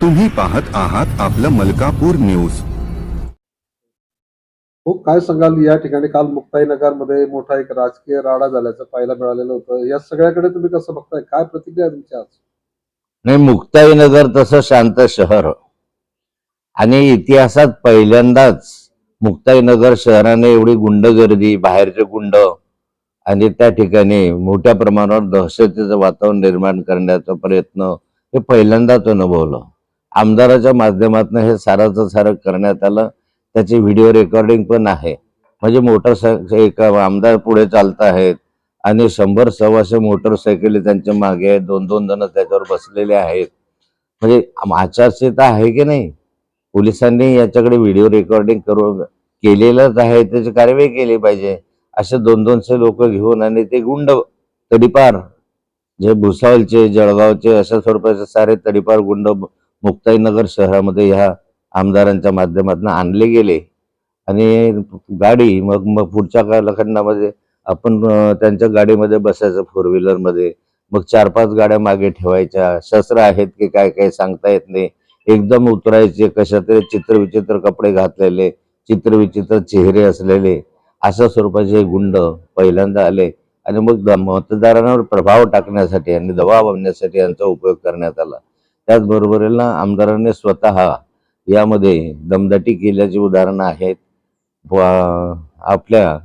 तुम्ही पाहत आहात आपलं मलकापूर न्यूज। हो, काय सांगाल या ठिकाणी काल मुक्ताईनगरमध्ये मोठा एक राजकीय राडा झाल्याचं पाहायला मिळालेलं होतं. या सगळ्याकडे तुम्ही कसं बघताय? काय प्रतिक्रिया आहे तुमची आज? नाही, मुक्ताईनगर तसं शांत शहर आणि इतिहासात पहिल्यांदाच मुक्ताईनगर शहराने एवढी गुंडगर्दी, बाहेरचे गुंड आणि त्या ठिकाणी मोठ्या प्रमाणावर दहशतीचं वातावरण निर्माण करण्याचा प्रयत्न हे पहिल्यांदाच अनुभवलं. आमदाराच्या माध्यमातून हे साराचं सारं करण्यात आलं. त्याची व्हिडिओ रेकॉर्डिंग पण आहे. म्हणजे मोटरसायकल एक आमदार पुढे चालत आहेत आणि 100-125 मोटरसायकली त्यांच्या मागे आहेत. 2-2 जण त्याच्यावर बसलेले आहेत. म्हणजे आचारसंहिता आहे की नाही? पोलिसांनी याच्याकडे व्हिडिओ रेकॉर्डिंग करून केलेलंच आहे, त्याची कारवाई केली पाहिजे. असे 200-200 लोक घेऊन आणि ते गुंड तडीपार जे भुसावळचे, जळगावचे अशा स्वरूपाचे सारे तडीपार गुंड मुक्ताईनगर शहरामध्ये ह्या आमदारांच्या माध्यमातून आणले गेले आणि गाडी मग पुढच्या कालखंडामध्ये आपण त्यांच्या गाडीमध्ये बसायचं फोर व्हीलरमध्ये. मग 4-5 गाड्या मागे ठेवायच्या. शस्त्र आहेत की काय काय सांगता येत नाही. एकदम उतरायचे, कशा तरी चित्रविचित्र कपडे घातलेले, चित्रविचित्र चेहरे असलेले अशा स्वरूपाचे गुंड पहिल्यांदा आले आणि मग मतदारांवर प्रभाव टाकण्यासाठी आणि दबाव आणण्यासाठी यांचा उपयोग करण्यात आला. त्याचबरोबरीला आमदारांनी स्वतः यामध्ये दमदाटी केल्याची उदाहरणं आहेत. आपल्या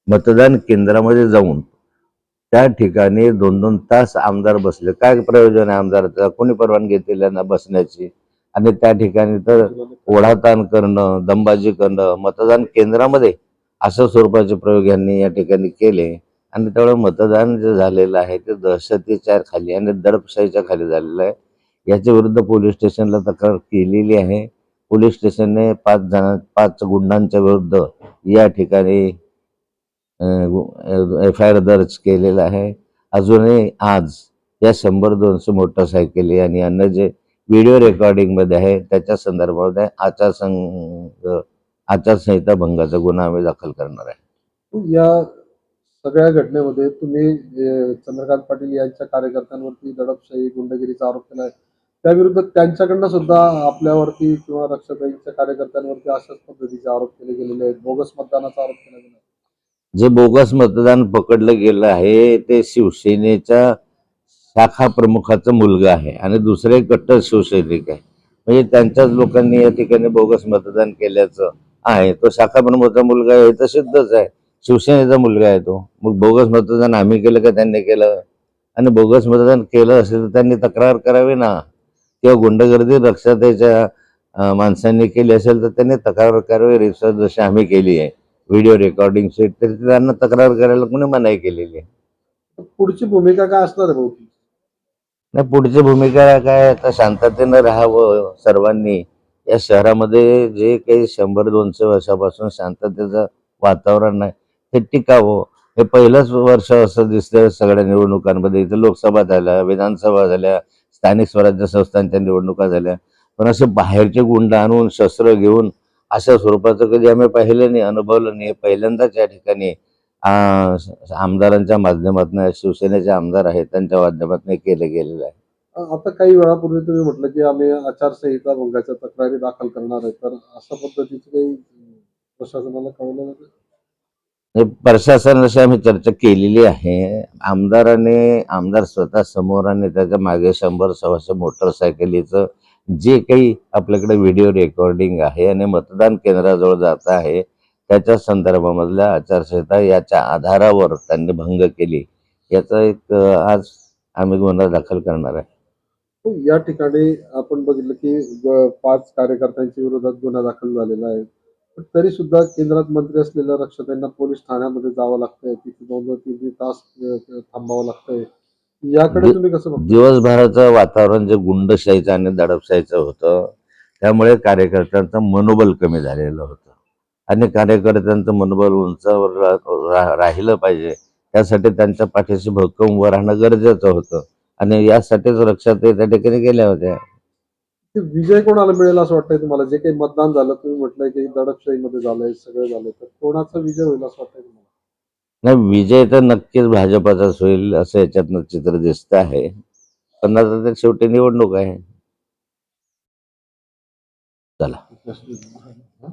मतदान केंद्रामध्ये जाऊन त्या ठिकाणी 2-2 तास आमदार बसले. काय प्रयोजन आहे आमदाराचं? कोणी परवानगी दिली त्यांना बसण्याची? आणि त्या ठिकाणी तर ओढाताण करणं, दमबाजी करणं मतदान केंद्रामध्ये अशा स्वरूपाचे प्रयोग यांनी या ठिकाणी केले आणि त्यामुळे मतदान जे झालेलं आहे ते दहशतीच्या खाली आणि दडपशाहीच्या खाली झालेलं आहे. याच्या विरुद्ध पोलीस स्टेशनला तक्रार केलेली आहे. पोलीस स्टेशनने 5 गुंडांच्या विरुद्ध या ठिकाणी FIR दर्ज केलेला आहे. अजूनही आज या 100-200 मोटरसायकली आणि अन्य जे व्हिडिओ रेकॉर्डिंग मध्ये आहे त्याच्या संदर्भामध्ये आचारसंहिता भंगाचा गुन्हा आम्ही दाखल करणार आहे. या सगळ्या घटनेमध्ये तुम्ही चंद्रकांत पाटील यांच्या कार्यकर्त्यांवरती दडपशाही, गुंडगिरीचा आरोप केला आहे. त्याविरुद्ध त्यांच्याकडनं सुद्धा आपल्यावरती किंवा रक्षाताईंच्या कार्यकर्त्यांवरती अशाच पद्धतीचे आरोप केले गेलेले आहेत. बोगस मतदानाचा आरोप केला गेला आहे. जे बोगस मतदान पकडलं गेलं आहे ते शिवसेनेच्या शाखा प्रमुखाचा मुलगा आहे आणि दुसरे कट्टर शिवसैनिक आहे. म्हणजे त्यांच्याच लोकांनी या ठिकाणी बोगस मतदान केल्याचं आहे. तो शाखा प्रमुखाचा मुलगा आहे तर सिद्धच आहे. शिवसेनेचा मुलगा आहे तो. मग बोगस मतदान आम्ही केलं का त्यांनी केलं? आणि बोगस मतदान केलं असेल तर त्यांनी तक्रार करावी ना, किंवा गुंडगर्दी रक्षाताईच्या माणसांनी केली असेल तर त्यांनी तक्रार करावी. रिसर्च जशी आम्ही केली आहे व्हिडिओ रेकॉर्डिंग सेट, तरी त्यांना तक्रार करायला कोणी मनाई केलेली आहे. पुढची भूमिका काय असणार आहे भाऊ? नाही, पुढची भूमिका काय, आता शांततेनं राहावं सर्वांनी. या शहरामध्ये जे काही 100-200 वर्षापासून शांततेचं वातावरण नाही ते टिकावं. हे पहिलंच वर्ष असं दिसतंय सगळ्या निवडणुकांमध्ये. इथं लोकसभा झाल्या, विधानसभा झाल्या, स्थानिक स्वराज्य संस्थांच्या निवडणुका झाल्या, पण असे बाहेरचे गुंड आणून शस्त्र घेऊन अशा स्वरूपाचं कधी आम्ही पाहिलं नाही, अनुभवलं नाही. पहिल्यांदाच या ठिकाणी आमदारांच्या माध्यमातून, शिवसेनेचे आमदार आहेत त्यांच्या माध्यमातून केलं गेलेलं आहे. आता काही वेळापूर्वी तुम्ही म्हटलं की आम्ही आचारसंहिता भंगाच्या तक्रारी दाखल करणार आहे. तर अशा पद्धतीची काही प्रशासनाला कळवलं जातं? हे प्रशासनाशी आम्ही चर्चा केलेली आहे. आमदार स्वतः समोर आणि त्याच्या मागे 100-125 मोटरसायकलीचं जे काही आपल्याकडे व्हिडिओ रेकॉर्डिंग आहे आणि मतदान केंद्राजवळ जात आहे त्याच्या संदर्भामधल्या आचारसंहिता याच्या आधारावर त्यांनी भंग केली, याचा एक आज आम्ही गुन्हा दाखल करणार आहे. हो, या ठिकाणी आपण बघितलं की 5 कार्यकर्त्यांच्या विरोधात गुन्हा दाखल झालेला आहे. पण तरी सुद्धा केंद्रात मंत्री असलेल्या रक्षाताईंना पोलीस ठाण्यामध्ये जावं लागतंय. तिथे 2-2, 3-3 तास थांबावं लागतंय. याकडे तुम्ही कसं बघता? दिवसभराचं वातावरण जे गुंडशाहीचं आणि दडपशाहीचं होतं त्यामुळे कार्यकर्त्यांचं मनोबल कमी झालेलं होतं आणि कार्यकर्त्यांचं मनोबल उंचावर राहिलं पाहिजे, त्यासाठी त्यांच्या पाठीशी भक्कम उभं राहणं गरजेचं होतं आणि यासाठीच रक्षाताई त्या ठिकाणी गेल्या होत्या. ते विजय कोणाला मिळेल असं वाटतंय तुम्हाला? जे काही मतदान झालं, तुम्ही म्हटलंय की दडपशाहीमध्ये झालंय, सगळं झालंय, तर कोणाचा विजय होईल असं वाटतंय तुम्हाला? नाही, विजय तर नक्कीच भाजपाचाच होईल असं याच्यातनं चित्र दिसतं आहे, पण आता ते शेवटी निवडणूक आहे. चला. हा?